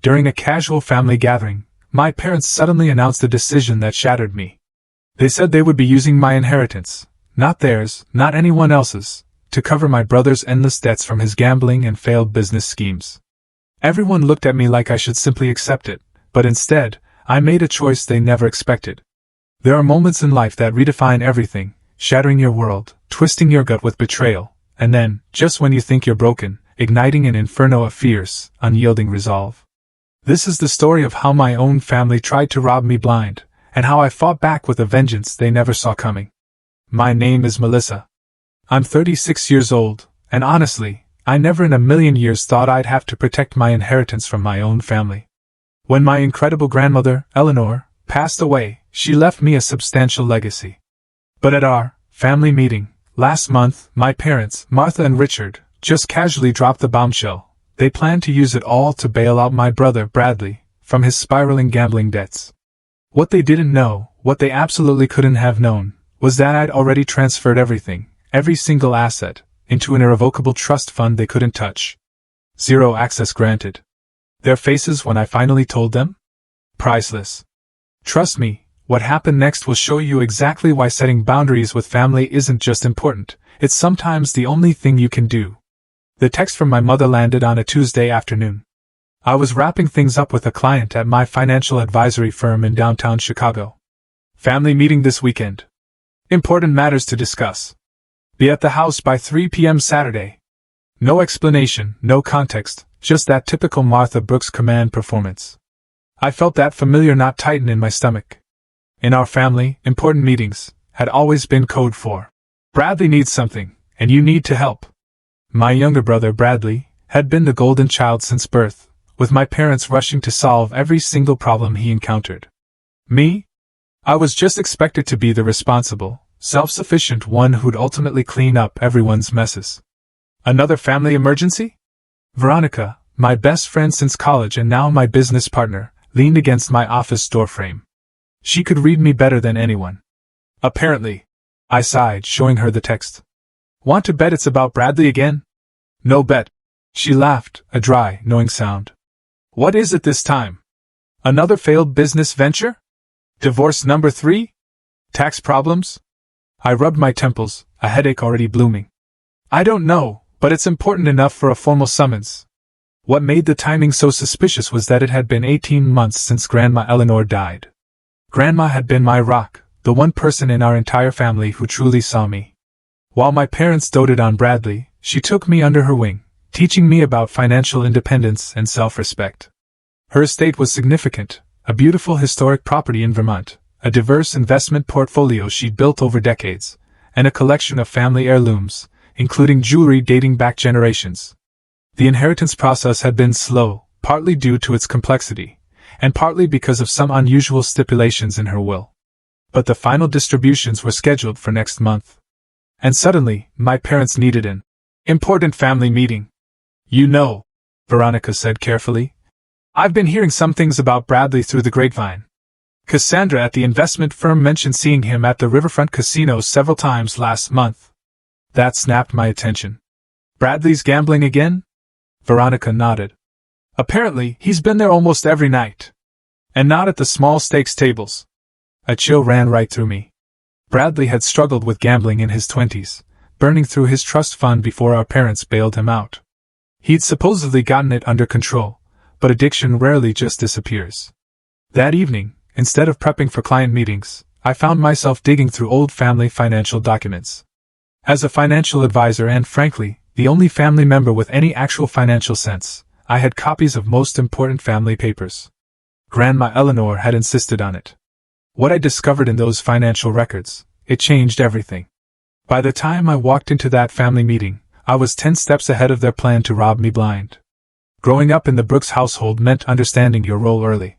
During a casual family gathering, my parents suddenly announced a decision that shattered me. They said they would be using my inheritance, not theirs, not anyone else's, to cover my brother's endless debts from his gambling and failed business schemes. Everyone looked at me like I should simply accept it, but instead, I made a choice they never expected. There are moments in life that redefine everything, shattering your world, twisting your gut with betrayal, and then, just when you think you're broken, igniting an inferno of fierce, unyielding resolve. This is the story of how my own family tried to rob me blind, and how I fought back with a vengeance they never saw coming. My name is Melissa. I'm 36 years old, and honestly, I never in a million years thought I'd have to protect my inheritance from my own family. When my incredible grandmother, Eleanor, passed away, she left me a substantial legacy. But at our family meeting last month, my parents, Martha and Richard, just casually dropped the bombshell. They planned to use it all to bail out my brother, Bradley, from his spiraling gambling debts. What they didn't know, what they absolutely couldn't have known, was that I'd already transferred everything, every single asset, into an irrevocable trust fund they couldn't touch. Zero access granted. Their faces when I finally told them? Priceless. Trust me, what happened next will show you exactly why setting boundaries with family isn't just important, it's sometimes the only thing you can do. The text from my mother landed on a Tuesday afternoon. I was wrapping things up with a client at my financial advisory firm in downtown Chicago. Family meeting this weekend. Important matters to discuss. Be at the house by 3 p.m. Saturday. No explanation, no context, just that typical Martha Brooks command performance. I felt that familiar knot tighten in my stomach. In our family, important meetings had always been code for Bradley needs something, and you need to help. My younger brother, Bradley, had been the golden child since birth, with my parents rushing to solve every single problem he encountered. Me? I was just expected to be the responsible, self-sufficient one who'd ultimately clean up everyone's messes. Another family emergency? Veronica, my best friend since college and now my business partner, leaned against my office doorframe. She could read me better than anyone. Apparently. I sighed, showing her the text. Want to bet it's about Bradley again? No bet. She laughed, a dry, knowing sound. What is it this time? Another failed business venture? Divorce number 3? Tax problems? I rubbed my temples, a headache already blooming. I don't know, but it's important enough for a formal summons. What made the timing so suspicious was that it had been 18 months since Grandma Eleanor died. Grandma had been my rock, the one person in our entire family who truly saw me. While my parents doted on Bradley, she took me under her wing, teaching me about financial independence and self-respect. Her estate was significant, a beautiful historic property in Vermont, a diverse investment portfolio she'd built over decades, and a collection of family heirlooms, including jewelry dating back generations. The inheritance process had been slow, partly due to its complexity, and partly because of some unusual stipulations in her will. But the final distributions were scheduled for next month. And suddenly, my parents needed an important family meeting. You know, Veronica said carefully, I've been hearing some things about Bradley through the grapevine. Cassandra at the investment firm mentioned seeing him at the Riverfront Casino several times last month. That snapped my attention. Bradley's gambling again? Veronica nodded. Apparently, he's been there almost every night. And not at the small stakes tables. A chill ran right through me. Bradley had struggled with gambling in his 20s, burning through his trust fund before our parents bailed him out. He'd supposedly gotten it under control, but addiction rarely just disappears. That evening, instead of prepping for client meetings, I found myself digging through old family financial documents. As a financial advisor and, frankly, the only family member with any actual financial sense, I had copies of most important family papers. Grandma Eleanor had insisted on it. What I discovered in those financial records, it changed everything. By the time I walked into that family meeting, I was 10 steps ahead of their plan to rob me blind. Growing up in the Brooks household meant understanding your role early.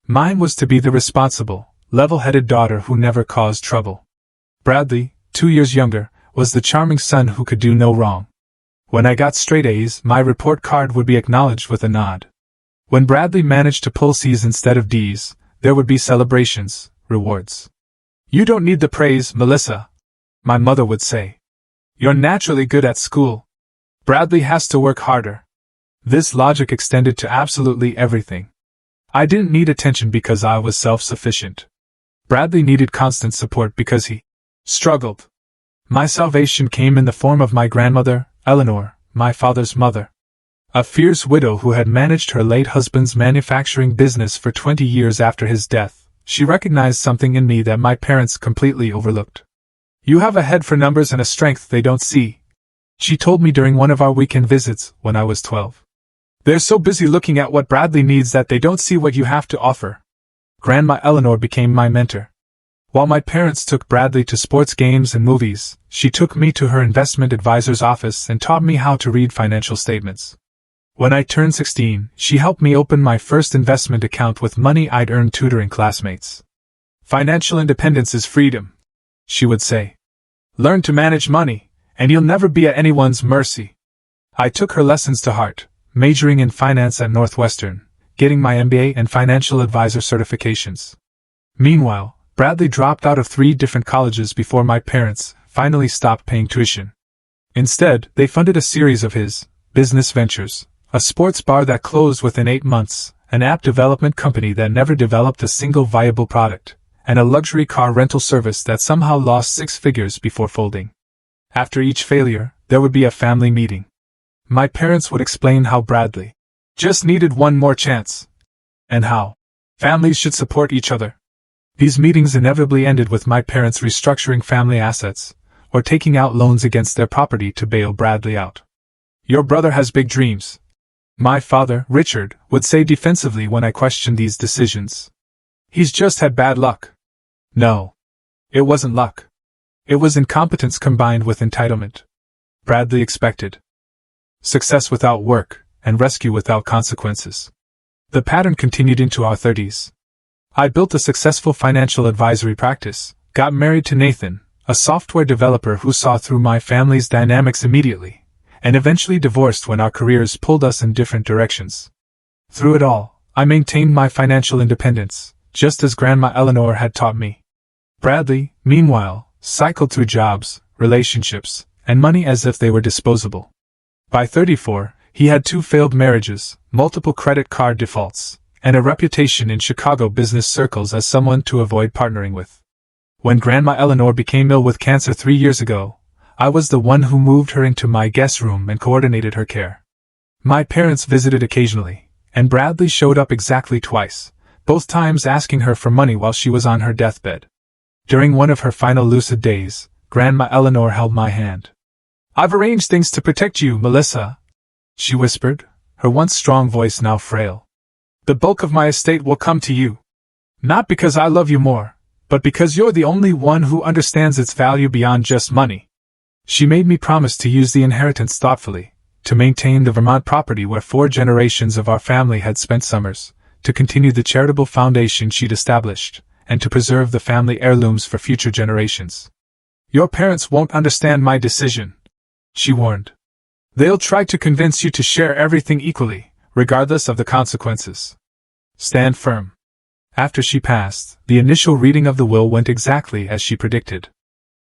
Mine was to be the responsible, level-headed daughter who never caused trouble. Bradley, 2 years younger, was the charming son who could do no wrong. When I got straight A's, my report card would be acknowledged with a nod. When Bradley managed to pull C's instead of D's, there would be celebrations, rewards. You don't need the praise, Melissa, my mother would say. You're naturally good at school. Bradley has to work harder. This logic extended to absolutely everything. I didn't need attention because I was self-sufficient. Bradley needed constant support because he struggled. My salvation came in the form of my grandmother, Eleanor, my father's mother. A fierce widow who had managed her late husband's manufacturing business for 20 years after his death. She recognized something in me that my parents completely overlooked. "You have a head for numbers and a strength they don't see," she told me during one of our weekend visits when I was 12. "They're so busy looking at what Bradley needs that they don't see what you have to offer." Grandma Eleanor became my mentor. While my parents took Bradley to sports games and movies, she took me to her investment advisor's office and taught me how to read financial statements. When I turned 16, she helped me open my first investment account with money I'd earned tutoring classmates. "Financial independence is freedom," she would say. "Learn to manage money, and you'll never be at anyone's mercy." I took her lessons to heart, majoring in finance at Northwestern, getting my MBA and financial advisor certifications. Meanwhile, Bradley dropped out of 3 different colleges before my parents finally stopped paying tuition. Instead, they funded a series of his business ventures. A sports bar that closed within 8 months, an app development company that never developed a single viable product, and a luxury car rental service that somehow lost 6 figures before folding. After each failure, there would be a family meeting. My parents would explain how Bradley just needed one more chance, and how families should support each other. These meetings inevitably ended with my parents restructuring family assets, or taking out loans against their property to bail Bradley out. "Your brother has big dreams," my father, Richard, would say defensively when I questioned these decisions. "He's just had bad luck." No. It wasn't luck. It was incompetence combined with entitlement. Bradley expected success without work, and rescue without consequences. The pattern continued into our 30s. I built a successful financial advisory practice, got married to Nathan, a software developer who saw through my family's dynamics immediately, and eventually divorced when our careers pulled us in different directions. Through it all, I maintained my financial independence, just as Grandma Eleanor had taught me. Bradley, meanwhile, cycled through jobs, relationships, and money as if they were disposable. By 34, he had 2 failed marriages, multiple credit card defaults, and a reputation in Chicago business circles as someone to avoid partnering with. When Grandma Eleanor became ill with cancer 3 years ago, I was the one who moved her into my guest room and coordinated her care. My parents visited occasionally, and Bradley showed up exactly twice, both times asking her for money while she was on her deathbed. During one of her final lucid days, Grandma Eleanor held my hand. "I've arranged things to protect you, Melissa," she whispered, her once strong voice now frail. "The bulk of my estate will come to you. Not because I love you more, but because you're the only one who understands its value beyond just money." She made me promise to use the inheritance thoughtfully, to maintain the Vermont property where 4 generations of our family had spent summers, to continue the charitable foundation she'd established, and to preserve the family heirlooms for future generations. "Your parents won't understand my decision," she warned. "They'll try to convince you to share everything equally, regardless of the consequences. Stand firm." After she passed, the initial reading of the will went exactly as she predicted.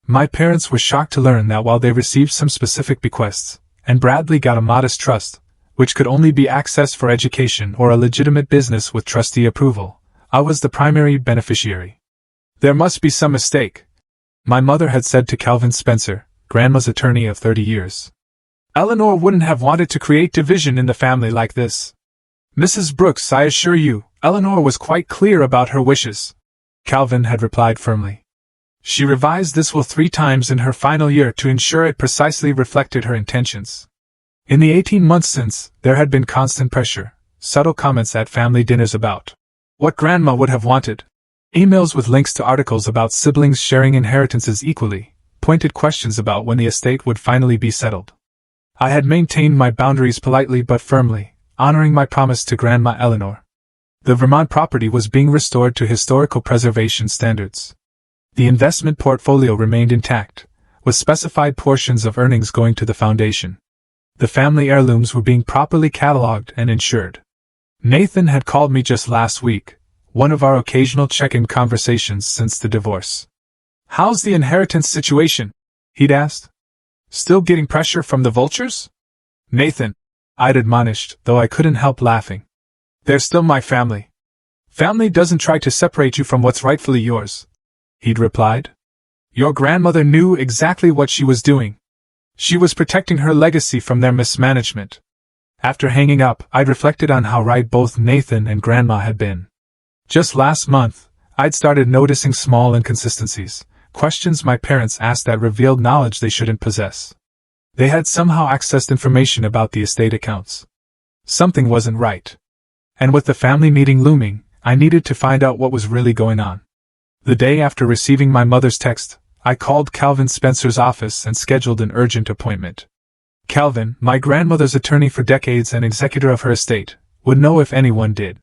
My parents were shocked to learn that while they received some specific bequests, and Bradley got a modest trust, which could only be accessed for education or a legitimate business with trustee approval, I was the primary beneficiary. "There must be some mistake," my mother had said to Calvin Spencer, Grandma's attorney of 30 years. "Eleanor wouldn't have wanted to create division in the family like this." "Mrs. Brooks, I assure you, Eleanor was quite clear about her wishes," Calvin had replied firmly. "She revised this will 3 times in her final year to ensure it precisely reflected her intentions." In the 18 months since, there had been constant pressure, subtle comments at family dinners about what Grandma would have wanted, emails with links to articles about siblings sharing inheritances equally, pointed questions about when the estate would finally be settled. I had maintained my boundaries politely but firmly, honoring my promise to Grandma Eleanor. The Vermont property was being restored to historical preservation standards. The investment portfolio remained intact, with specified portions of earnings going to the foundation. The family heirlooms were being properly cataloged and insured. Nathan had called me just last week, one of our occasional check-in conversations since the divorce. "How's the inheritance situation?" he'd asked. "Still getting pressure from the vultures?" "Nathan," I'd admonished, though I couldn't help laughing. They're still my family. Family doesn't try to separate you from what's rightfully yours, he'd replied. Your grandmother knew exactly what she was doing. She was protecting her legacy from their mismanagement. After hanging up, I'd reflected on how right both Nathan and Grandma had been. Just last month, I'd started noticing small inconsistencies, questions my parents asked that revealed knowledge they shouldn't possess. They had somehow accessed information about the estate accounts. Something wasn't right. And with the family meeting looming, I needed to find out what was really going on. The day after receiving my mother's text, I called Calvin Spencer's office and scheduled an urgent appointment. Calvin, my grandmother's attorney for decades and executor of her estate, would know if anyone did.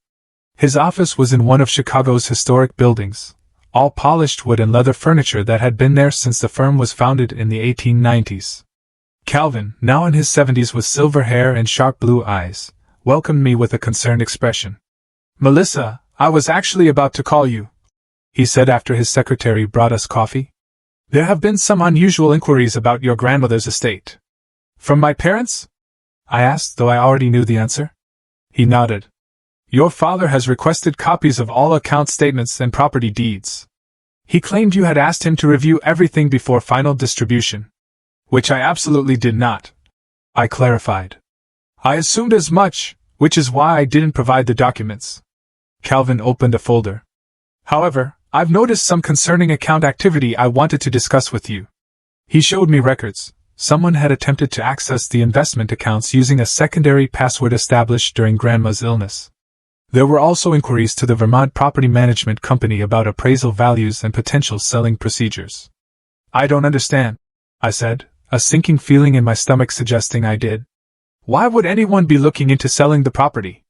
His office was in one of Chicago's historic buildings, all polished wood and leather furniture that had been there since the firm was founded in the 1890s. Calvin, now in his 70s with silver hair and sharp blue eyes, welcomed me with a concerned expression. "Melissa, I was actually about to call you," he said after his secretary brought us coffee. "There have been some unusual inquiries about your grandmother's estate." "From my parents?" I asked, though I already knew the answer. He nodded. "Your father has requested copies of all account statements and property deeds. He claimed you had asked him to review everything before final distribution." "Which I absolutely did not," I clarified. "I assumed as much, which is why I didn't provide the documents." Calvin opened a folder. "However, I've noticed some concerning account activity I wanted to discuss with you." He showed me records. Someone had attempted to access the investment accounts using a secondary password established during Grandma's illness. There were also inquiries to the Vermont Property Management Company about appraisal values and potential selling procedures. "I don't understand," I said, a sinking feeling in my stomach suggesting I did. "Why would anyone be looking into selling the property?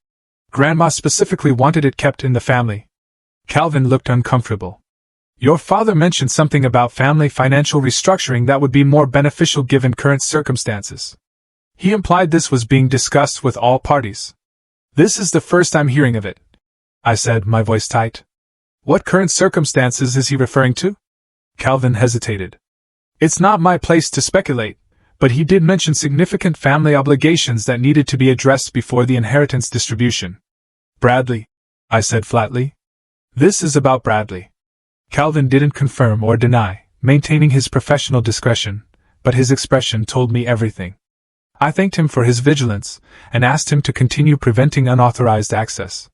Grandma specifically wanted it kept in the family." Calvin looked uncomfortable. "Your father mentioned something about family financial restructuring that would be more beneficial given current circumstances. He implied this was being discussed with all parties." "This is the first I'm hearing of it," I said, my voice tight. "What current circumstances is he referring to?" Calvin hesitated. "It's not my place to speculate, but he did mention significant family obligations that needed to be addressed before the inheritance distribution." "Bradley," I said flatly. "This is about Bradley." Calvin didn't confirm or deny, maintaining his professional discretion, but his expression told me everything. I thanked him for his vigilance, and asked him to continue preventing unauthorized access.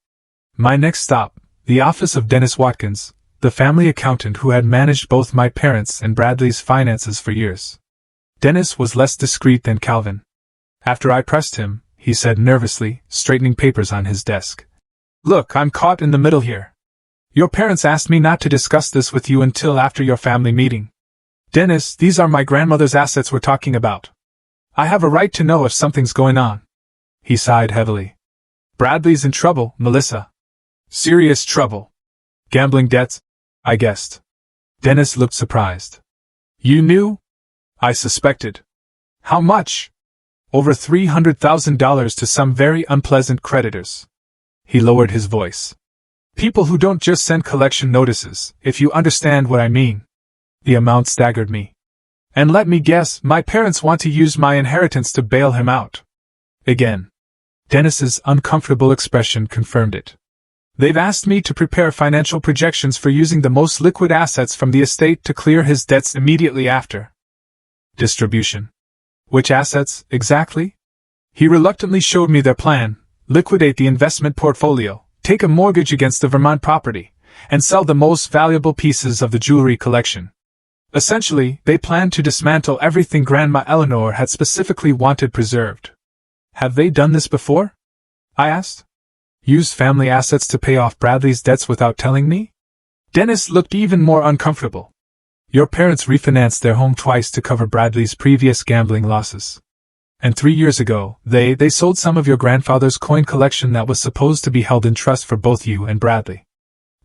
My next stop, the office of Dennis Watkins, the family accountant who had managed both my parents' and Bradley's finances for years. Dennis was less discreet than Calvin. After I pressed him, he said nervously, straightening papers on his desk. "Look, I'm caught in the middle here. Your parents asked me not to discuss this with you until after your family meeting. Dennis, these are my grandmother's assets we're talking about. I have a right to know if something's going on." He sighed heavily. "Bradley's in trouble, Melissa. Serious trouble. Gambling debts, I guessed." Dennis looked surprised. "You knew?" I suspected. "How much?" "Over $300,000 to some very unpleasant creditors." He lowered his voice. "People who don't just send collection notices, if you understand what I mean." The amount staggered me. "And let me guess, my parents want to use my inheritance to bail him out." Again. Dennis's uncomfortable expression confirmed it. "They've asked me to prepare financial projections for using the most liquid assets from the estate to clear his debts immediately after distribution." "Which assets, exactly?" He reluctantly showed me their plan: liquidate the investment portfolio, take a mortgage against the Vermont property, and sell the most valuable pieces of the jewelry collection. Essentially, they planned to dismantle everything Grandma Eleanor had specifically wanted preserved. "Have they done this before?" I asked. "Used family assets to pay off Bradley's debts without telling me?" Dennis looked even more uncomfortable. "Your parents refinanced their home twice to cover Bradley's previous gambling losses. And 3 years ago, they sold some of your grandfather's coin collection that was supposed to be held in trust for both you and Bradley.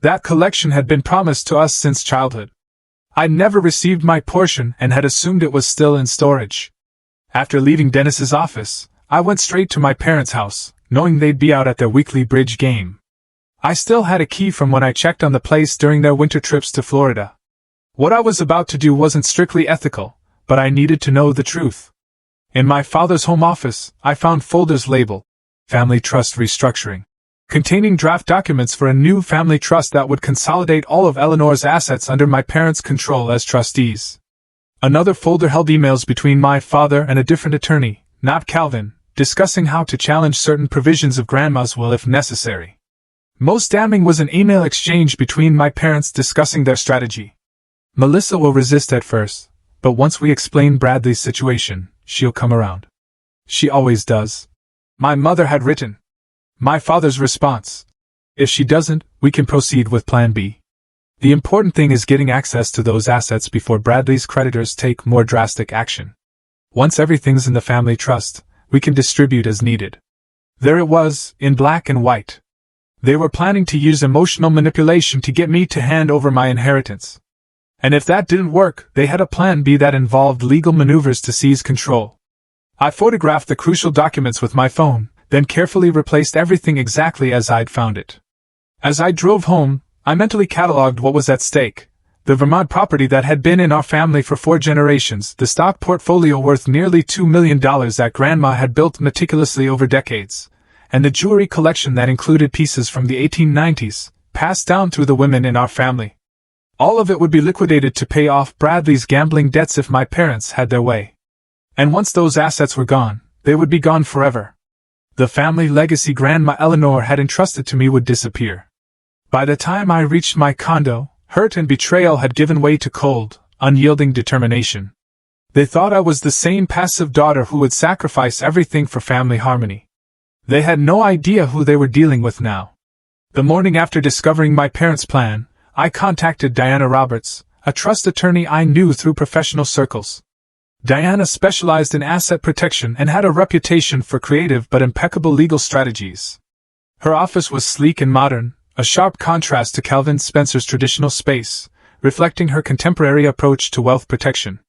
That collection had been promised to us since childhood. I never received my portion and had assumed it was still in storage. After leaving Dennis's office, I went straight to my parents' house, knowing they'd be out at their weekly bridge game. I still had a key from when I checked on the place during their winter trips to Florida. What I was about to do wasn't strictly ethical, but I needed to know the truth. In my father's home office, I found folders labeled Family Trust Restructuring, containing draft documents for a new family trust that would consolidate all of Eleanor's assets under my parents' control as trustees. Another folder held emails between my father and a different attorney, not Calvin, discussing how to challenge certain provisions of Grandma's will if necessary. Most damning was an email exchange between my parents discussing their strategy. Melissa will resist at first, but once we explain Bradley's situation, she'll come around. She always does. My mother had written. My father's response: if she doesn't, we can proceed with Plan B. The important thing is getting access to those assets before Bradley's creditors take more drastic action. Once everything's in the family trust, we can distribute as needed. There it was, in black and white. They were planning to use emotional manipulation to get me to hand over my inheritance. And if that didn't work, they had a Plan B that involved legal maneuvers to seize control. I photographed the crucial documents with my phone, then carefully replaced everything exactly as I'd found it. As I drove home, I mentally cataloged what was at stake: the Vermont property that had been in our family for 4 generations, the stock portfolio worth nearly $2 million that Grandma had built meticulously over decades, and the jewelry collection that included pieces from the 1890s, passed down through the women in our family. All of it would be liquidated to pay off Bradley's gambling debts if my parents had their way. And once those assets were gone, they would be gone forever. The family legacy Grandma Eleanor had entrusted to me would disappear. By the time I reached my condo, hurt and betrayal had given way to cold, unyielding determination. They thought I was the same passive daughter who would sacrifice everything for family harmony. They had no idea who they were dealing with now. The morning after discovering my parents' plan, I contacted Diana Roberts, a trust attorney I knew through professional circles. Diana specialized in asset protection and had a reputation for creative but impeccable legal strategies. Her office was sleek and modern, a sharp contrast to Calvin Spencer's traditional space, reflecting her contemporary approach to wealth protection.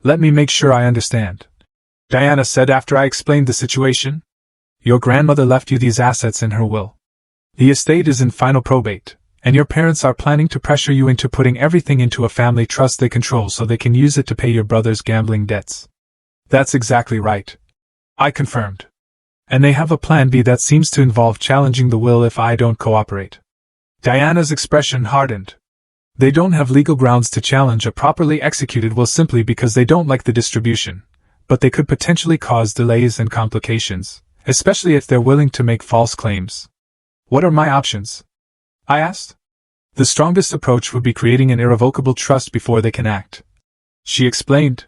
"Let me make sure I understand," Diana said after I explained the situation. "Your grandmother left you these assets in her will. The estate is in final probate, and your parents are planning to pressure you into putting everything into a family trust they control so they can use it to pay your brother's gambling debts." "That's exactly right," I confirmed. "And they have a Plan B that seems to involve challenging the will if I don't cooperate." Diana's expression hardened. "They don't have legal grounds to challenge a properly executed will simply because they don't like the distribution, but they could potentially cause delays and complications, especially if they're willing to make false claims." "What are my options?" I asked. "The strongest approach would be creating an irrevocable trust before they can act," she explained.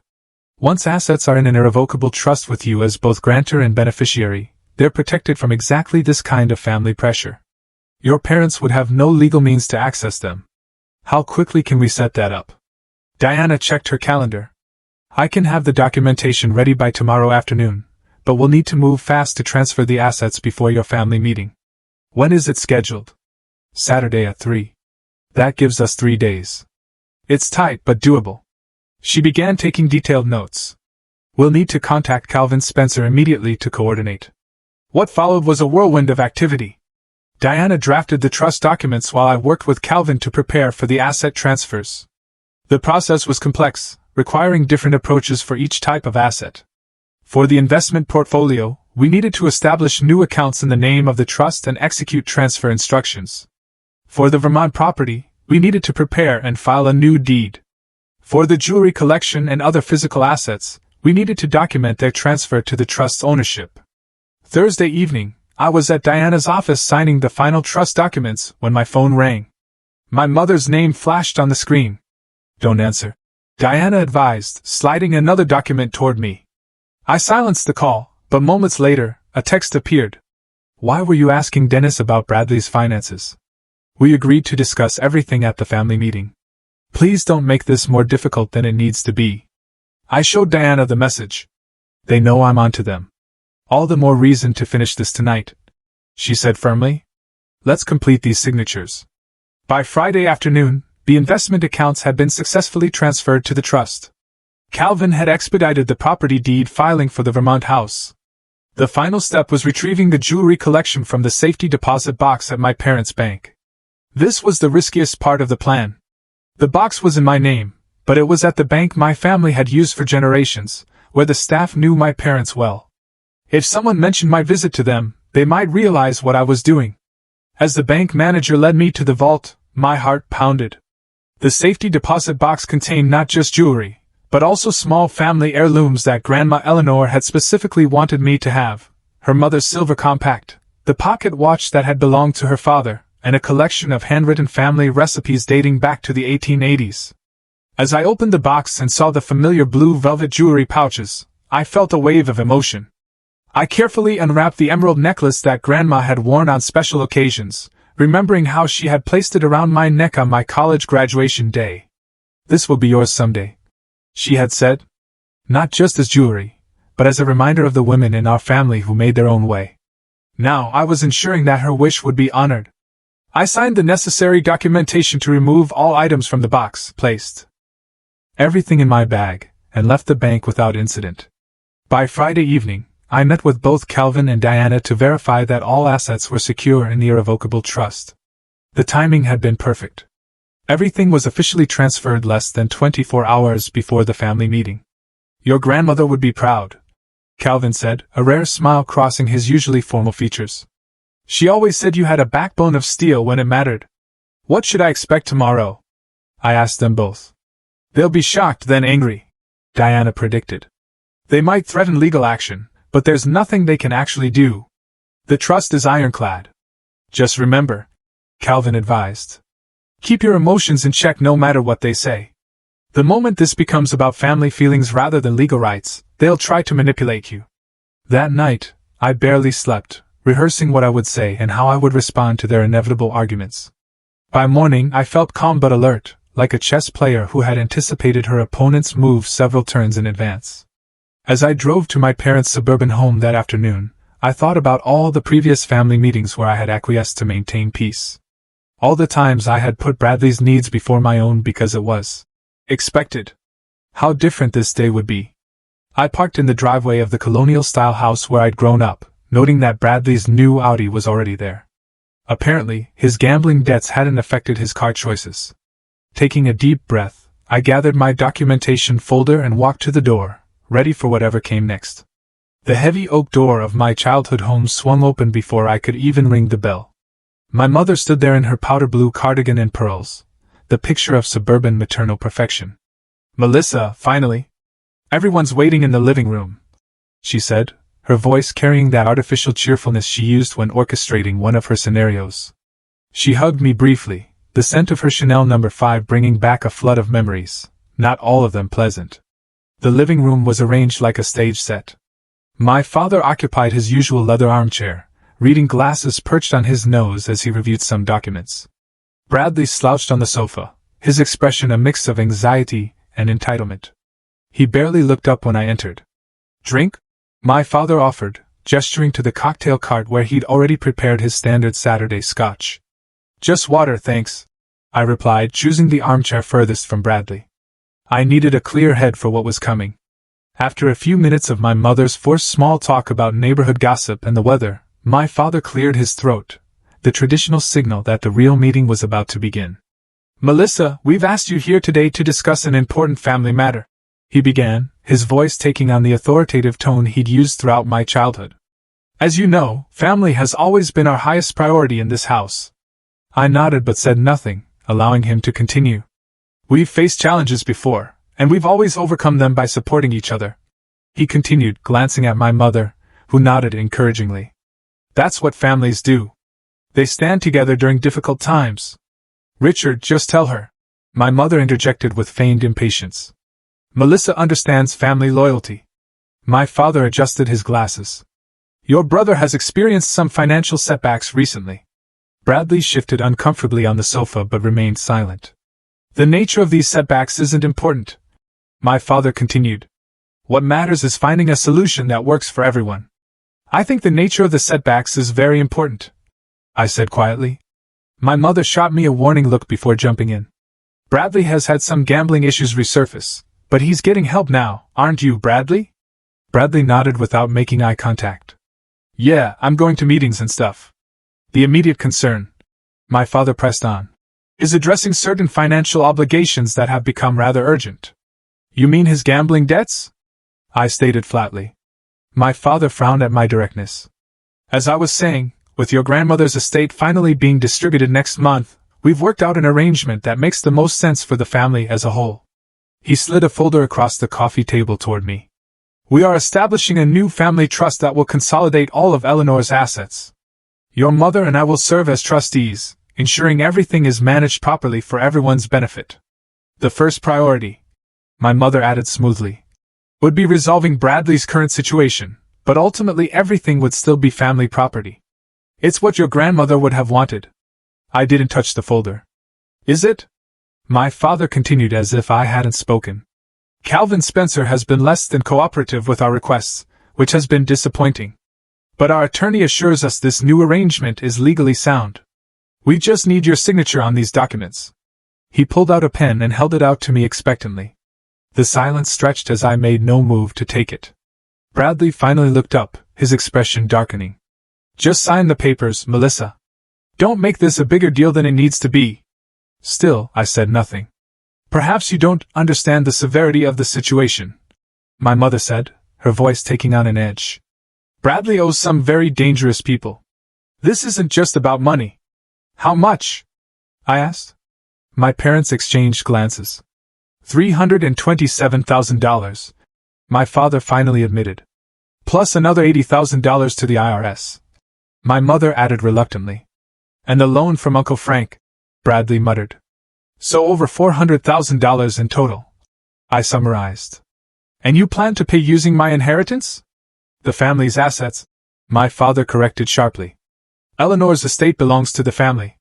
"Once assets are in an irrevocable trust with you as both grantor and beneficiary, they're protected from exactly this kind of family pressure. Your parents would have no legal means to access them. How quickly can we set that up?" Diana checked her calendar. "I can have the documentation ready by tomorrow afternoon, but we'll need to move fast to transfer the assets before your family meeting." "When is it scheduled?" "Saturday at 3. That gives us 3 days. It's tight but doable." She began taking detailed notes. "We'll need to contact Calvin Spencer immediately to coordinate." What followed was a whirlwind of activity. Diana drafted the trust documents while I worked with Calvin to prepare for the asset transfers. The process was complex, requiring different approaches for each type of asset. For the investment portfolio, we needed to establish new accounts in the name of the trust and execute transfer instructions. For the Vermont property, we needed to prepare and file a new deed. For the jewelry collection and other physical assets, we needed to document their transfer to the trust's ownership. Thursday evening, I was at Diana's office signing the final trust documents when my phone rang. My mother's name flashed on the screen. "Don't answer," Diana advised, sliding another document toward me. I silenced the call, but moments later, a text appeared. "Why were you asking Dennis about Bradley's finances? We agreed to discuss everything at the family meeting. Please don't make this more difficult than it needs to be." I showed Diana the message. "They know I'm onto them. All the more reason to finish this tonight," she said firmly. "Let's complete these signatures." By Friday afternoon, the investment accounts had been successfully transferred to the trust. Calvin had expedited the property deed filing for the Vermont house. The final step was retrieving the jewelry collection from the safety deposit box at my parents' bank. This was the riskiest part of the plan. The box was in my name, but it was at the bank my family had used for generations, where the staff knew my parents well. If someone mentioned my visit to them, they might realize what I was doing. As the bank manager led me to the vault, my heart pounded. The safety deposit box contained not just jewelry, but also small family heirlooms that Grandma Eleanor had specifically wanted me to have: her mother's silver compact, the pocket watch that had belonged to her father, and a collection of handwritten family recipes dating back to the 1880s. As I opened the box and saw the familiar blue velvet jewelry pouches, I felt a wave of emotion. I carefully unwrapped the emerald necklace that Grandma had worn on special occasions, remembering how she had placed it around my neck on my college graduation day. "This will be yours someday," she had said. Not just as jewelry, but as a reminder of the women in our family who made their own way. Now I was ensuring that her wish would be honored. I signed the necessary documentation to remove all items from the box, placed everything in my bag, and left the bank without incident. By Friday evening, I met with both Calvin and Diana to verify that all assets were secure in the irrevocable trust. The timing had been perfect. Everything was officially transferred less than 24 hours before the family meeting. "Your grandmother would be proud," Calvin said, a rare smile crossing his usually formal features. "She always said you had a backbone of steel when it mattered." "What should I expect tomorrow?" I asked them both. "They'll be shocked, then angry," Diana predicted. "They might threaten legal action, but there's nothing they can actually do. The trust is ironclad. Just remember," Calvin advised, "keep your emotions in check no matter what they say. The moment this becomes about family feelings rather than legal rights, they'll try to manipulate you." That night, I barely slept, rehearsing what I would say and how I would respond to their inevitable arguments. By morning, I felt calm but alert, like a chess player who had anticipated her opponent's move several turns in advance. As I drove to my parents' suburban home that afternoon, I thought about all the previous family meetings where I had acquiesced to maintain peace. All the times I had put Bradley's needs before my own because it was expected. How different this day would be. I parked in the driveway of the colonial-style house where I'd grown up, noting that Bradley's new Audi was already there. Apparently, his gambling debts hadn't affected his car choices. Taking a deep breath, I gathered my documentation folder and walked to the door, ready for whatever came next. The heavy oak door of my childhood home swung open before I could even ring the bell. My mother stood there in her powder blue cardigan and pearls, the picture of suburban maternal perfection. "Melissa, finally. Everyone's waiting in the living room," she said, her voice carrying that artificial cheerfulness she used when orchestrating one of her scenarios. She hugged me briefly, the scent of her Chanel No. 5 bringing back a flood of memories, not all of them pleasant. The living room was arranged like a stage set. My father occupied his usual leather armchair, reading glasses perched on his nose as he reviewed some documents. Bradley slouched on the sofa, his expression a mix of anxiety and entitlement. He barely looked up when I entered. "Drink?" my father offered, gesturing to the cocktail cart where he'd already prepared his standard Saturday scotch. "Just water, thanks," I replied, choosing the armchair furthest from Bradley. I needed a clear head for what was coming. After a few minutes of my mother's forced small talk about neighborhood gossip and the weather, my father cleared his throat, the traditional signal that the real meeting was about to begin. "Melissa, we've asked you here today to discuss an important family matter," he began, his voice taking on the authoritative tone he'd used throughout my childhood. "As you know, family has always been our highest priority in this house." I nodded but said nothing, allowing him to continue. "We've faced challenges before, and we've always overcome them by supporting each other," he continued, glancing at my mother, who nodded encouragingly. "That's what families do. They stand together during difficult times." "Richard, just tell her," my mother interjected with feigned impatience. "Melissa understands family loyalty." My father adjusted his glasses. "Your brother has experienced some financial setbacks recently." Bradley shifted uncomfortably on the sofa but remained silent. "The nature of these setbacks isn't important," my father continued. "What matters is finding a solution that works for everyone." "I think the nature of the setbacks is very important," I said quietly. My mother shot me a warning look before jumping in. "Bradley has had some gambling issues resurface, but he's getting help now, aren't you, Bradley?" Bradley nodded without making eye contact. "Yeah, I'm going to meetings and stuff. The immediate concern," my father pressed on, "is addressing certain financial obligations that have become rather urgent." "You mean his gambling debts?" I stated flatly. My father frowned at my directness. As I was saying, with your grandmother's estate finally being distributed next month, we've worked out an arrangement that makes the most sense for the family as a whole. He slid a folder across the coffee table toward me. We are establishing a new family trust that will consolidate all of Eleanor's assets. Your mother and I will serve as trustees, ensuring everything is managed properly for everyone's benefit. The first priority, my mother added smoothly, would be resolving Bradley's current situation, but ultimately everything would still be family property. It's what your grandmother would have wanted. I didn't touch the folder. Is it? My father continued as if I hadn't spoken. Calvin Spencer has been less than cooperative with our requests, which has been disappointing. But our attorney assures us this new arrangement is legally sound. We just need your signature on these documents. He pulled out a pen and held it out to me expectantly. The silence stretched as I made no move to take it. Bradley finally looked up, his expression darkening. Just sign the papers, Melissa. Don't make this a bigger deal than it needs to be. Still, I said nothing. Perhaps you don't understand the severity of the situation, my mother said, her voice taking on an edge. Bradley owes some very dangerous people. This isn't just about money. How much? I asked. My parents exchanged glances. $327,000, my father finally admitted. Plus another $80,000 to the IRS. My mother added reluctantly. And the loan from Uncle Frank, Bradley muttered. So over $400,000 in total, I summarized. And you plan to pay using my inheritance? The family's assets, my father corrected sharply. Eleanor's estate belongs to the family.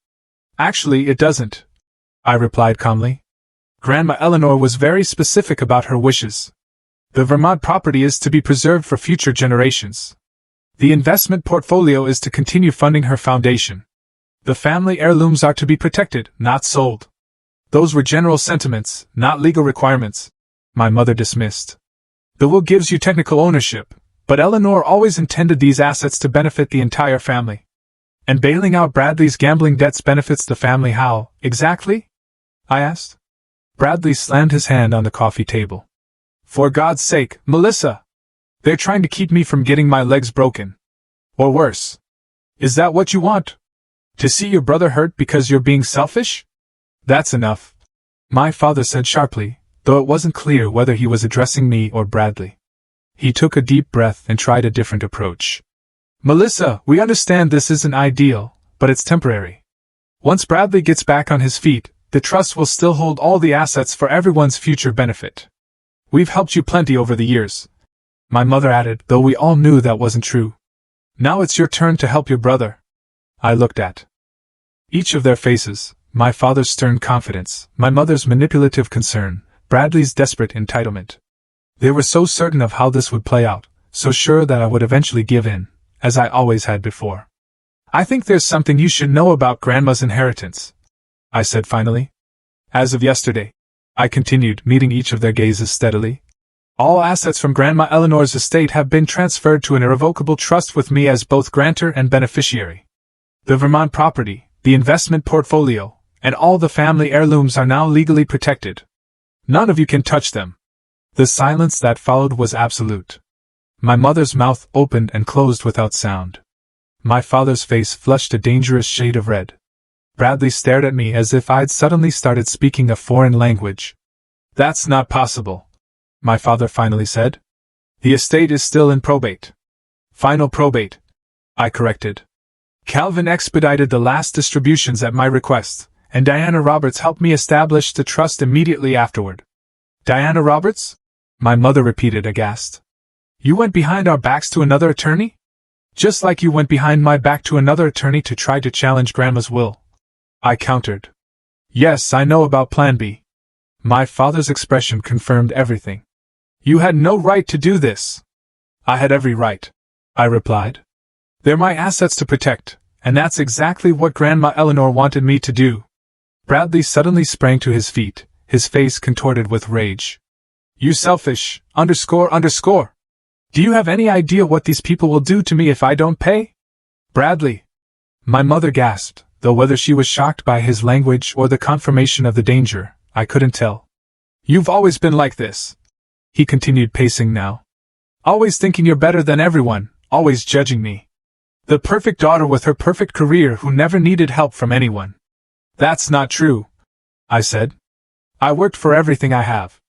Actually, it doesn't, I replied calmly. Grandma Eleanor was very specific about her wishes. The Vermont property is to be preserved for future generations. The investment portfolio is to continue funding her foundation. The family heirlooms are to be protected, not sold. Those were general sentiments, not legal requirements, my mother dismissed. The will gives you technical ownership, but Eleanor always intended these assets to benefit the entire family. And bailing out Bradley's gambling debts benefits the family how, exactly? I asked. Bradley slammed his hand on the coffee table. For God's sake, Melissa! They're trying to keep me from getting my legs broken. Or worse. Is that what you want? To see your brother hurt because you're being selfish? That's enough, my father said sharply, though it wasn't clear whether he was addressing me or Bradley. He took a deep breath and tried a different approach. Melissa, we understand this isn't ideal, but it's temporary. Once Bradley gets back on his feet, the trust will still hold all the assets for everyone's future benefit. We've helped you plenty over the years, my mother added, though we all knew that wasn't true. Now it's your turn to help your brother. I looked at each of their faces, my father's stern confidence, my mother's manipulative concern, Bradley's desperate entitlement. They were so certain of how this would play out, so sure that I would eventually give in, as I always had before. I think there's something you should know about Grandma's inheritance, I said finally. As of yesterday, I continued, meeting each of their gazes steadily. All assets from Grandma Eleanor's estate have been transferred to an irrevocable trust with me as both grantor and beneficiary. The Vermont property, the investment portfolio, and all the family heirlooms are now legally protected. None of you can touch them. The silence that followed was absolute. My mother's mouth opened and closed without sound. My father's face flushed a dangerous shade of red. Bradley stared at me as if I'd suddenly started speaking a foreign language. That's not possible, my father finally said. The estate is still in probate. Final probate, I corrected. Calvin expedited the last distributions at my request, and Diana Roberts helped me establish the trust immediately afterward. Diana Roberts? My mother repeated aghast. You went behind our backs to another attorney? Just like you went behind my back to another attorney to try to challenge Grandma's will, I countered. Yes, I know about Plan B. My father's expression confirmed everything. You had no right to do this. I had every right, I replied. They're my assets to protect, and that's exactly what Grandma Eleanor wanted me to do. Bradley suddenly sprang to his feet, his face contorted with rage. You selfish, __. Do you have any idea what these people will do to me if I don't pay? Bradley. My mother gasped, though whether she was shocked by his language or the confirmation of the danger, I couldn't tell. You've always been like this. He continued, pacing now. Always thinking you're better than everyone, always judging me. The perfect daughter with her perfect career who never needed help from anyone. That's not true, I said. I worked for everything I have.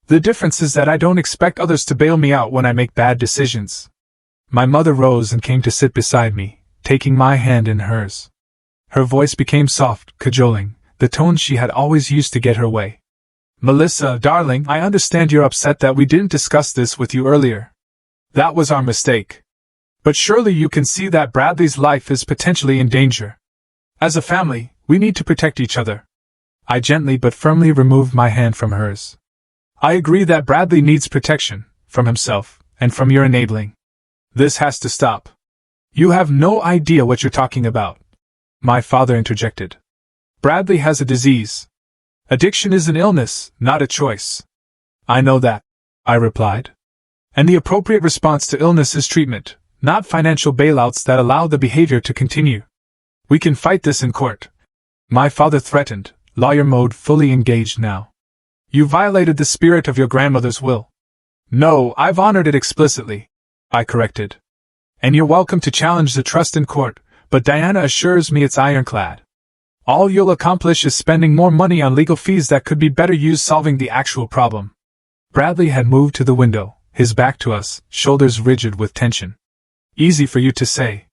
The difference is that I don't expect others to bail me out when I make bad decisions. My mother rose and came to sit beside me, taking my hand in hers. Her voice became soft, cajoling, the tone she had always used to get her way. Melissa, darling, I understand you're upset that we didn't discuss this with you earlier. That was our mistake. But surely you can see that Bradley's life is potentially in danger. As a family, we need to protect each other. I gently but firmly removed my hand from hers. I agree that Bradley needs protection, from himself, and from your enabling. This has to stop. You have no idea what you're talking about. My father interjected. Bradley has a disease. Addiction is an illness, not a choice. I know that, I replied. And the appropriate response to illness is treatment, not financial bailouts that allow the behavior to continue. We can fight this in court. My father threatened, lawyer mode fully engaged now. You violated the spirit of your grandmother's will. No, I've honored it explicitly, I corrected. And you're welcome to challenge the trust in court, but Diana assures me it's ironclad. All you'll accomplish is spending more money on legal fees that could be better used solving the actual problem. Bradley had moved to the window, his back to us, shoulders rigid with tension. Easy for you to say.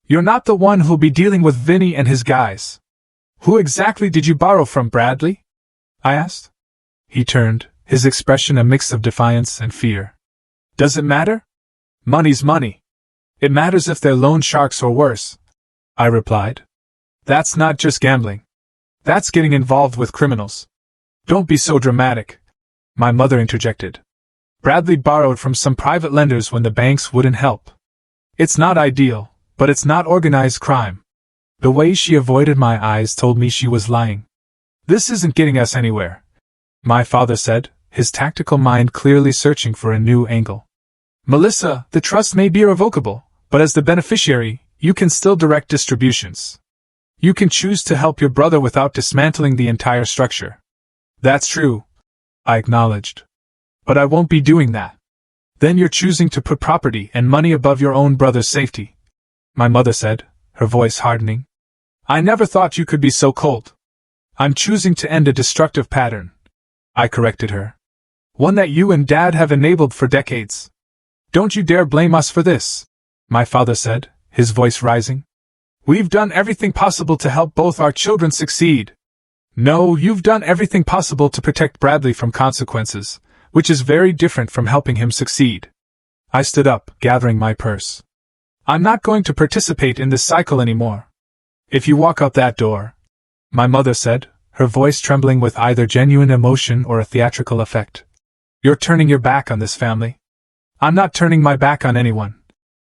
You're not the one who'll be dealing with Vinny and his guys. Who exactly did you borrow from, Bradley? I asked. He turned, his expression a mix of defiance and fear. Does it matter? Money's money. It matters if they're loan sharks or worse, I replied. That's not just gambling. That's getting involved with criminals. Don't be so dramatic, my mother interjected. Bradley borrowed from some private lenders when the banks wouldn't help. It's not ideal, but it's not organized crime. The way she avoided my eyes told me she was lying. This isn't getting us anywhere, my father said, his tactical mind clearly searching for a new angle. Melissa, the trust may be irrevocable, but as the beneficiary, you can still direct distributions. You can choose to help your brother without dismantling the entire structure. That's true, I acknowledged. But I won't be doing that. Then you're choosing to put property and money above your own brother's safety, my mother said, her voice hardening. I never thought you could be so cold. I'm choosing to end a destructive pattern, I corrected her. One that you and Dad have enabled for decades. Don't you dare blame us for this, my father said, his voice rising. We've done everything possible to help both our children succeed. No, you've done everything possible to protect Bradley from consequences, which is very different from helping him succeed. I stood up, gathering my purse. I'm not going to participate in this cycle anymore. If you walk out that door, my mother said, her voice trembling with either genuine emotion or a theatrical effect, you're turning your back on this family. I'm not turning my back on anyone,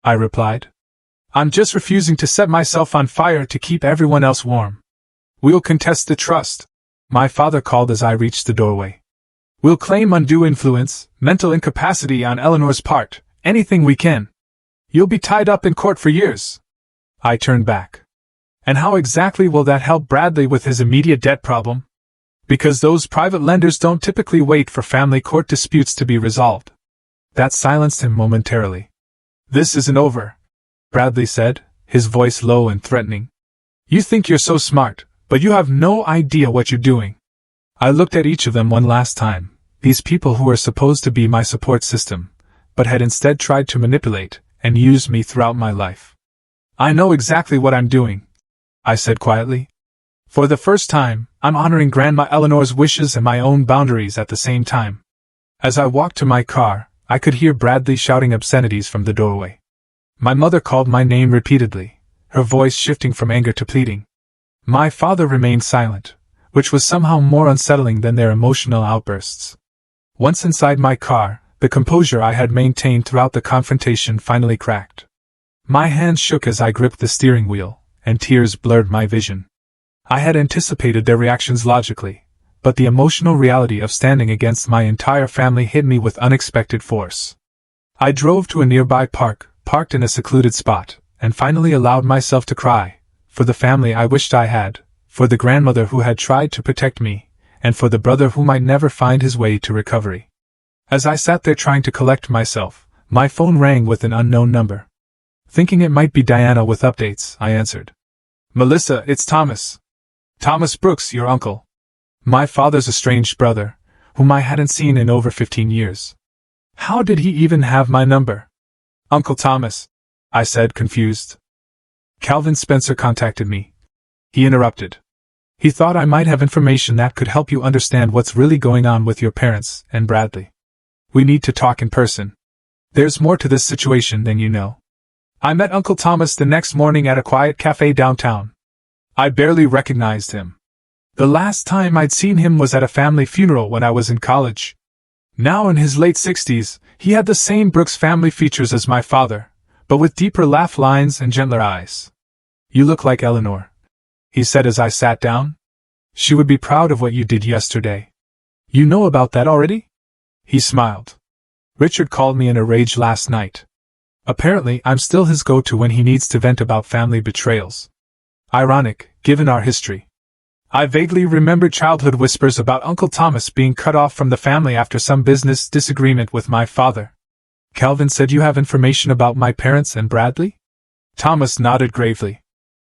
I replied. I'm just refusing to set myself on fire to keep everyone else warm. We'll contest the trust, my father called as I reached the doorway. We'll claim undue influence, mental incapacity on Eleanor's part, anything we can. You'll be tied up in court for years. I turned back. And how exactly will that help Bradley with his immediate debt problem? Because those private lenders don't typically wait for family court disputes to be resolved. That silenced him momentarily. This isn't over, Bradley said, his voice low and threatening. You think you're so smart, but you have no idea what you're doing. I looked at each of them one last time, these people who were supposed to be my support system, but had instead tried to manipulate and use me throughout my life. I know exactly what I'm doing, I said quietly. For the first time, I'm honoring Grandma Eleanor's wishes and my own boundaries at the same time. As I walked to my car, I could hear Bradley shouting obscenities from the doorway. My mother called my name repeatedly, her voice shifting from anger to pleading. My father remained silent, which was somehow more unsettling than their emotional outbursts. Once inside my car, the composure I had maintained throughout the confrontation finally cracked. My hands shook as I gripped the steering wheel, and tears blurred my vision. I had anticipated their reactions logically, but the emotional reality of standing against my entire family hit me with unexpected force. I drove to a nearby park, parked in a secluded spot, and finally allowed myself to cry, for the family I wished I had, for the grandmother who had tried to protect me, and for the brother who might never find his way to recovery. As I sat there trying to collect myself, My phone rang with an unknown number. Thinking it might be Diana with updates, I answered. Melissa, it's Thomas. Thomas Brooks, your uncle. My father's estranged brother, whom I hadn't seen in over 15 years. How did he even have my number? Uncle Thomas, I said, confused. Calvin Spencer contacted me. He interrupted. He thought I might have information that could help you understand what's really going on with your parents and Bradley. We need to talk in person. There's more to this situation than you know. I met Uncle Thomas the next morning at a quiet cafe downtown. I barely recognized him. The last time I'd seen him was at a family funeral when I was in college. Now in his late 60s, he had the same Brooks family features as my father, but with deeper laugh lines and gentler eyes. You look like Eleanor, he said as I sat down. She would be proud of what you did yesterday. You know about that already? He smiled. Richard called me in a rage last night. Apparently, I'm still his go-to when he needs to vent about family betrayals. Ironic, given our history. I vaguely remembered childhood whispers about Uncle Thomas being cut off from the family after some business disagreement with my father. Calvin said you have information about my parents and Bradley? Thomas nodded gravely.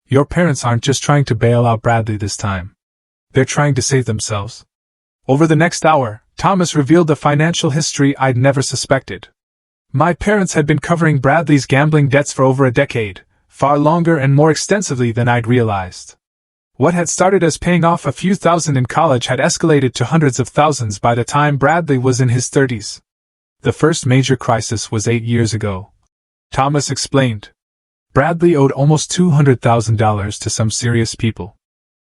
Your parents aren't just trying to bail out Bradley this time. They're trying to save themselves. Over the next hour, Thomas revealed a financial history I'd never suspected. My parents had been covering Bradley's gambling debts for over a decade, far longer and more extensively than I'd realized. What had started as paying off a few thousand in college had escalated to hundreds of thousands by the time Bradley was in his 30s. The first major crisis was 8 years ago. Thomas explained. Bradley owed almost $200,000 to some serious people.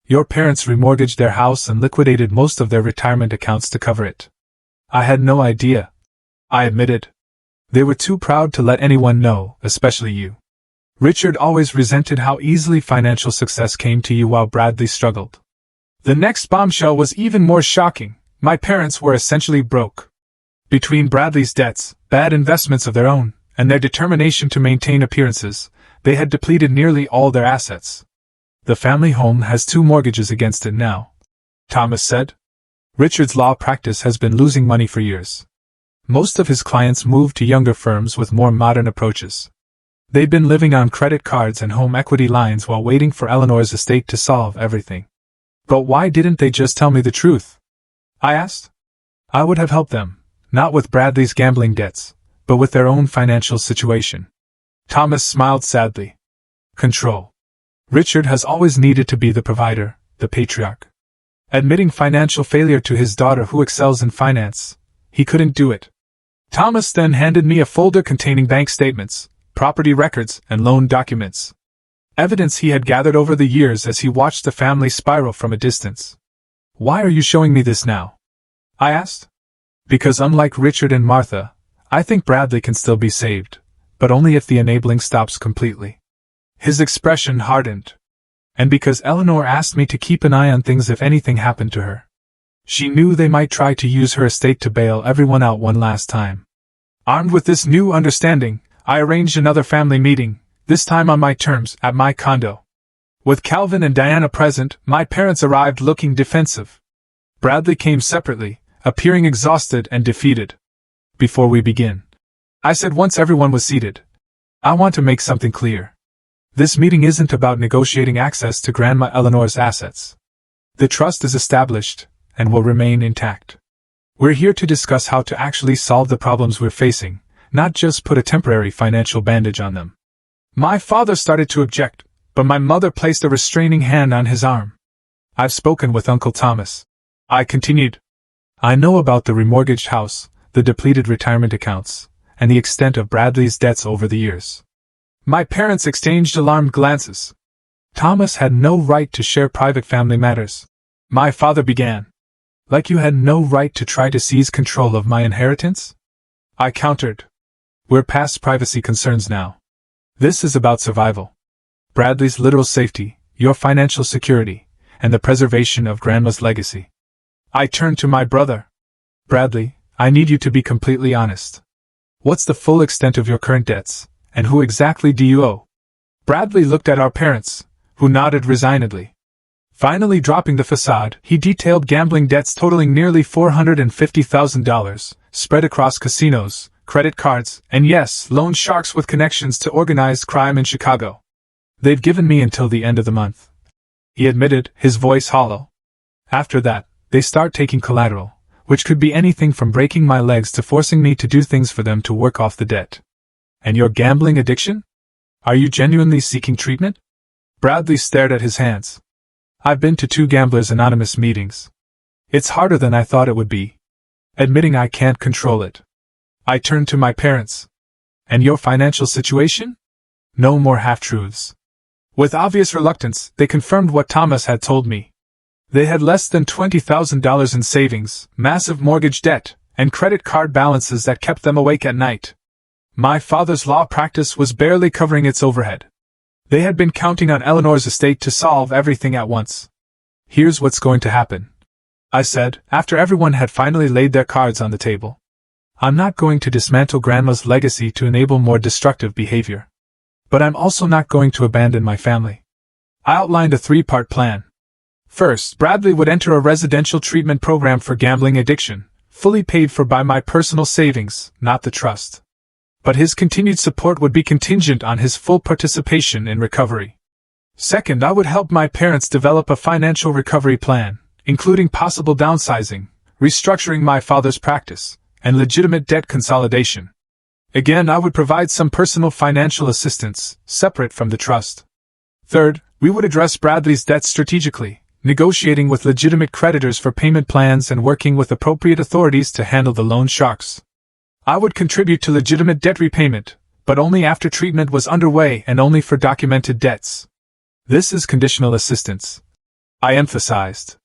Your parents remortgaged their house and liquidated most of their retirement accounts to cover it. I had no idea, I admitted. They were too proud to let anyone know, especially you. Richard always resented how easily financial success came to you while Bradley struggled. The next bombshell was even more shocking. My parents were essentially broke. Between Bradley's debts, bad investments of their own, and their determination to maintain appearances, they had depleted nearly all their assets. The family home has 2 mortgages against it now, Thomas said. Richard's law practice has been losing money for years. Most of his clients moved to younger firms with more modern approaches. They'd been living on credit cards and home equity lines while waiting for Eleanor's estate to solve everything. But why didn't they just tell me the truth? I asked. I would have helped them, not with Bradley's gambling debts, but with their own financial situation. Thomas smiled sadly. Control. Richard has always needed to be the provider, the patriarch. Admitting financial failure to his daughter who excels in finance, he couldn't do it. Thomas then handed me a folder containing bank statements, property records, and loan documents. Evidence he had gathered over the years as he watched the family spiral from a distance. Why are you showing me this now? I asked. Because unlike Richard and Martha, I think Bradley can still be saved, but only if the enabling stops completely. His expression hardened. And because Eleanor asked me to keep an eye on things if anything happened to her. She knew they might try to use her estate to bail everyone out one last time. Armed with this new understanding, I arranged another family meeting, this time on my terms, at my condo. With Calvin and Diana present, my parents arrived looking defensive. Bradley came separately, appearing exhausted and defeated. Before we begin, I said once everyone was seated, I want to make something clear. This meeting isn't about negotiating access to Grandma Eleanor's assets. The trust is established, and will remain intact. We're here to discuss how to actually solve the problems we're facing, not just put a temporary financial bandage on them. My father started to object, but my mother placed a restraining hand on his arm. I've spoken with Uncle Thomas. I continued. I know about the remortgaged house, the depleted retirement accounts, and the extent of Bradley's debts over the years. My parents exchanged alarmed glances. Thomas had no right to share private family matters. My father began. Like you had no right to try to seize control of my inheritance? I countered. We're past privacy concerns now. This is about survival. Bradley's literal safety, your financial security, and the preservation of Grandma's legacy. I turned to my brother. Bradley, I need you to be completely honest. What's the full extent of your current debts, and who exactly do you owe? Bradley looked at our parents, who nodded resignedly. Finally dropping the facade, he detailed gambling debts totaling nearly $450,000, spread across casinos, credit cards, and yes, loan sharks with connections to organized crime in Chicago. They've given me until the end of the month, he admitted, his voice hollow. After that, they start taking collateral, which could be anything from breaking my legs to forcing me to do things for them to work off the debt. And your gambling addiction? Are you genuinely seeking treatment? Bradley stared at his hands. I've been to 2 Gamblers Anonymous meetings. It's harder than I thought it would be. Admitting I can't control it. I turned to my parents. And your financial situation? No more half-truths. With obvious reluctance, they confirmed what Thomas had told me. They had less than $20,000 in savings, massive mortgage debt, and credit card balances that kept them awake at night. My father's law practice was barely covering its overhead. They had been counting on Eleanor's estate to solve everything at once. Here's what's going to happen, I said, after everyone had finally laid their cards on the table. I'm not going to dismantle Grandma's legacy to enable more destructive behavior. But I'm also not going to abandon my family. I outlined a 3-part plan. First, Bradley would enter a residential treatment program for gambling addiction, fully paid for by my personal savings, not the trust. But his continued support would be contingent on his full participation in recovery. Second, I would help my parents develop a financial recovery plan, including possible downsizing, restructuring my father's practice, and legitimate debt consolidation. Again, I would provide some personal financial assistance, separate from the trust. Third, we would address Bradley's debts strategically, negotiating with legitimate creditors for payment plans and working with appropriate authorities to handle the loan sharks. I would contribute to legitimate debt repayment, but only after treatment was underway and only for documented debts. This is conditional assistance, I emphasized.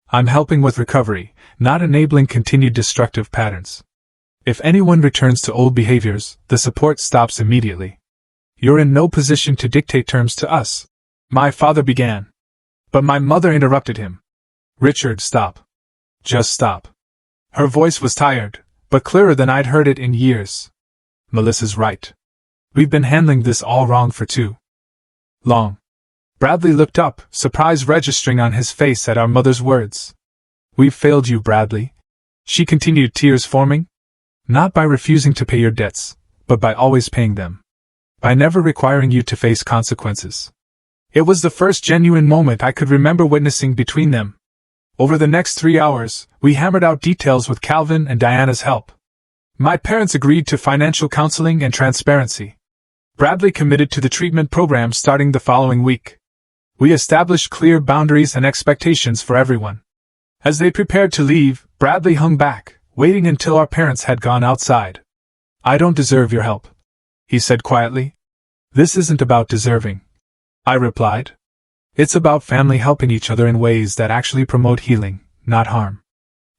I'm helping with recovery, not enabling continued destructive patterns. If anyone returns to old behaviors, the support stops immediately. You're in no position to dictate terms to us, my father began. But my mother interrupted him. Richard, stop. Just stop. Her voice was tired, but clearer than I'd heard it in years. Melissa's right. We've been handling this all wrong for too long. Bradley looked up, surprise registering on his face at our mother's words. We've failed you, Bradley, she continued, tears forming. Not by refusing to pay your debts, but by always paying them. By never requiring you to face consequences. It was the first genuine moment I could remember witnessing between them. Over the next 3 hours, we hammered out details with Calvin and Diana's help. My parents agreed to financial counseling and transparency. Bradley committed to the treatment program starting the following week. We established clear boundaries and expectations for everyone. As they prepared to leave, Bradley hung back, waiting until our parents had gone outside. I don't deserve your help, he said quietly. This isn't about deserving, I replied. It's about family helping each other in ways that actually promote healing, not harm.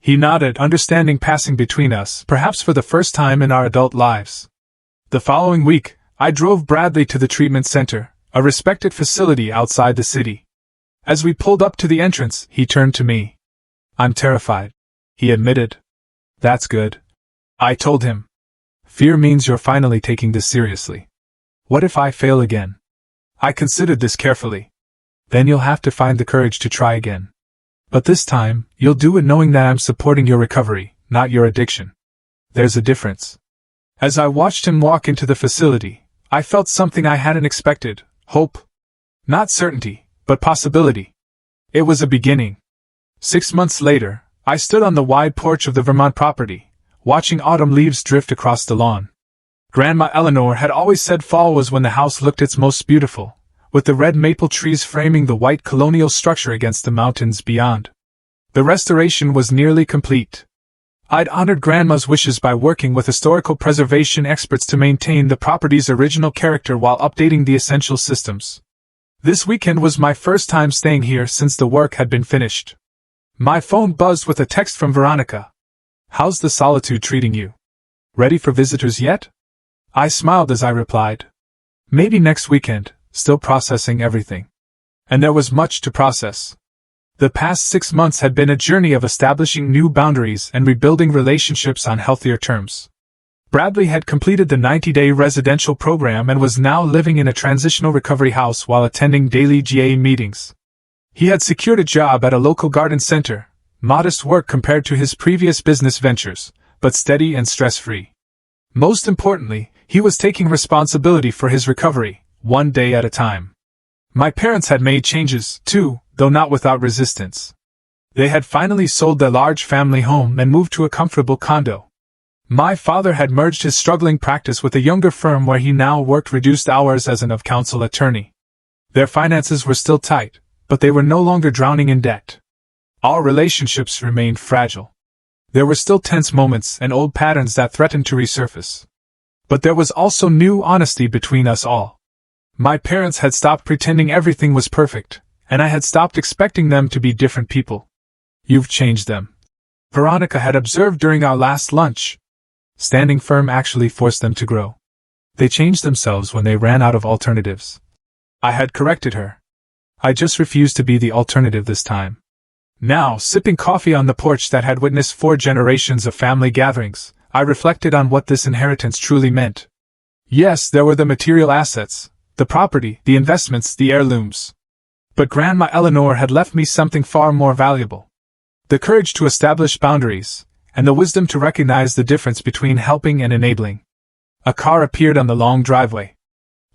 He nodded, understanding passing between us, perhaps for the first time in our adult lives. The following week, I drove Bradley to the treatment center, a respected facility outside the city. As we pulled up to the entrance, he turned to me. I'm terrified, he admitted. That's good, I told him. Fear means you're finally taking this seriously. What if I fail again? I considered this carefully. Then you'll have to find the courage to try again. But this time, you'll do it knowing that I'm supporting your recovery, not your addiction. There's a difference. As I watched him walk into the facility, I felt something I hadn't expected, hope. Not certainty, but possibility. It was a beginning. 6 months later, I stood on the wide porch of the Vermont property, watching autumn leaves drift across the lawn. Grandma Eleanor had always said fall was when the house looked its most beautiful, with the red maple trees framing the white colonial structure against the mountains beyond. The restoration was nearly complete. I'd honored Grandma's wishes by working with historical preservation experts to maintain the property's original character while updating the essential systems. This weekend was my first time staying here since the work had been finished. My phone buzzed with a text from Veronica. How's the solitude treating you? Ready for visitors yet? I smiled as I replied. Maybe next weekend, still processing everything. And there was much to process. The past 6 months had been a journey of establishing new boundaries and rebuilding relationships on healthier terms. Bradley had completed the 90-day residential program and was now living in a transitional recovery house while attending daily GA meetings. He had secured a job at a local garden center, modest work compared to his previous business ventures, but steady and stress-free. Most importantly, he was taking responsibility for his recovery, one day at a time. My parents had made changes, too, though not without resistance. They had finally sold their large family home and moved to a comfortable condo. My father had merged his struggling practice with a younger firm where he now worked reduced hours as an of-counsel attorney. Their finances were still tight, but they were no longer drowning in debt. Our relationships remained fragile. There were still tense moments and old patterns that threatened to resurface. But there was also new honesty between us all. My parents had stopped pretending everything was perfect, and I had stopped expecting them to be different people. "You've changed them," Veronica had observed during our last lunch. Standing firm actually forced them to grow. They changed themselves when they ran out of alternatives. I had corrected her. I just refused to be the alternative this time. Now, sipping coffee on the porch that had witnessed 4 generations of family gatherings, I reflected on what this inheritance truly meant. Yes, there were the material assets, the property, the investments, the heirlooms. But Grandma Eleanor had left me something far more valuable. The courage to establish boundaries, and the wisdom to recognize the difference between helping and enabling. A car appeared on the long driveway.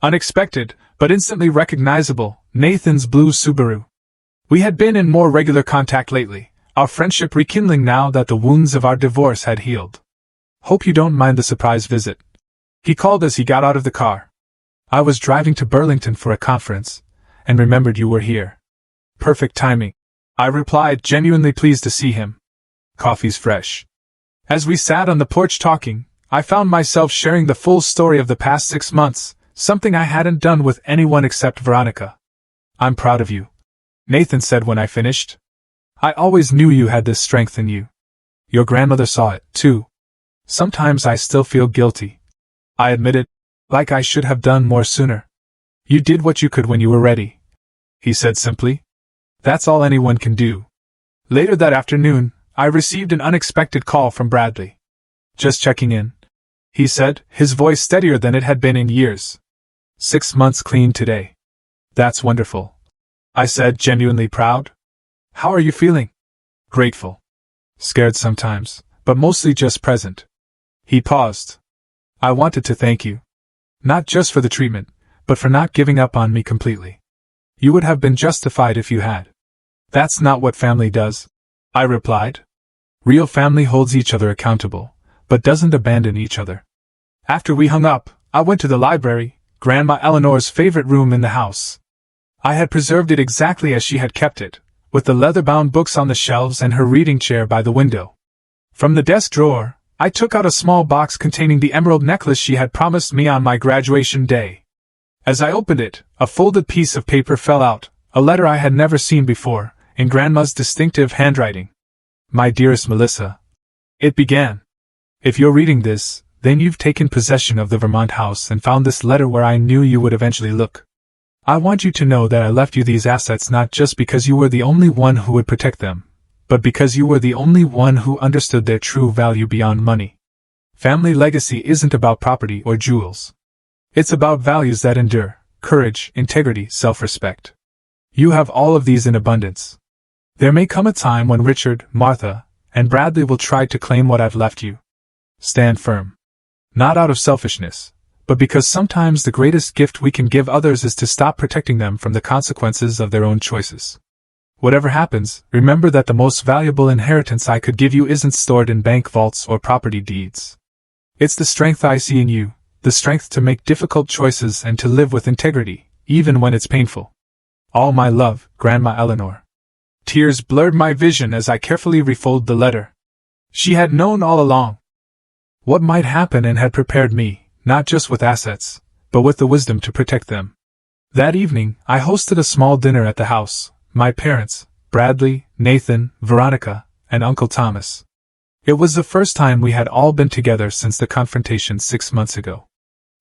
Unexpected, but instantly recognizable, Nathan's blue Subaru. We had been in more regular contact lately, our friendship rekindling now that the wounds of our divorce had healed. "Hope you don't mind the surprise visit," he called as he got out of the car. "I was driving to Burlington for a conference, and remembered you were here." "Perfect timing," I replied, genuinely pleased to see him. "Coffee's fresh." As we sat on the porch talking, I found myself sharing the full story of the past 6 months, something I hadn't done with anyone except Veronica. "I'm proud of you," Nathan said when I finished. "I always knew you had this strength in you. Your grandmother saw it, too. Sometimes I still feel guilty," I admitted, "like I should have done more sooner." "You did what you could when you were ready," he said simply. "That's all anyone can do." Later that afternoon, I received an unexpected call from Bradley. "Just checking in," he said, his voice steadier than it had been in years. 6 months clean today." "That's wonderful," I said, genuinely proud. "How are you feeling?" "Grateful. Scared sometimes, but mostly just present." He paused. "I wanted to thank you. Not just for the treatment, but for not giving up on me completely. You would have been justified if you had." "That's not what family does," I replied. "Real family holds each other accountable, but doesn't abandon each other." After we hung up, I went to the library, Grandma Eleanor's favorite room in the house. I had preserved it exactly as she had kept it, with the leather-bound books on the shelves and her reading chair by the window. From the desk drawer, I took out a small box containing the emerald necklace she had promised me on my graduation day. As I opened it, a folded piece of paper fell out, a letter I had never seen before, in Grandma's distinctive handwriting. "My dearest Melissa," it began. "If you're reading this, then you've taken possession of the Vermont house and found this letter where I knew you would eventually look. I want you to know that I left you these assets not just because you were the only one who would protect them, but because you were the only one who understood their true value beyond money. Family legacy isn't about property or jewels. It's about values that endure: courage, integrity, self-respect. You have all of these in abundance. There may come a time when Richard, Martha, and Bradley will try to claim what I've left you. Stand firm. Not out of selfishness, but because sometimes the greatest gift we can give others is to stop protecting them from the consequences of their own choices. Whatever happens, remember that the most valuable inheritance I could give you isn't stored in bank vaults or property deeds. It's the strength I see in you, the strength to make difficult choices and to live with integrity, even when it's painful. All my love, Grandma Eleanor." Tears blurred my vision as I carefully refolded the letter. She had known all along what might happen and had prepared me, not just with assets, but with the wisdom to protect them. That evening, I hosted a small dinner at the house, my parents, Bradley, Nathan, Veronica, and Uncle Thomas. It was the first time we had all been together since the confrontation 6 months ago.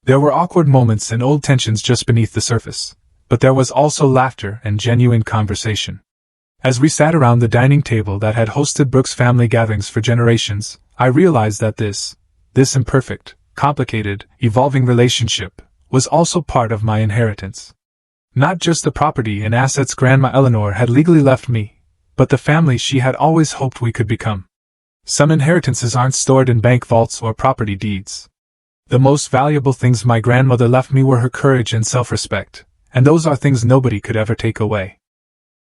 There were awkward moments and old tensions just beneath the surface, but there was also laughter and genuine conversation. As we sat around the dining table that had hosted Brooks' family gatherings for generations, I realized that this imperfect, complicated, evolving relationship was also part of my inheritance. Not just the property and assets Grandma Eleanor had legally left me, but the family she had always hoped we could become. Some inheritances aren't stored in bank vaults or property deeds. The most valuable things my grandmother left me were her courage and self-respect, and those are things nobody could ever take away.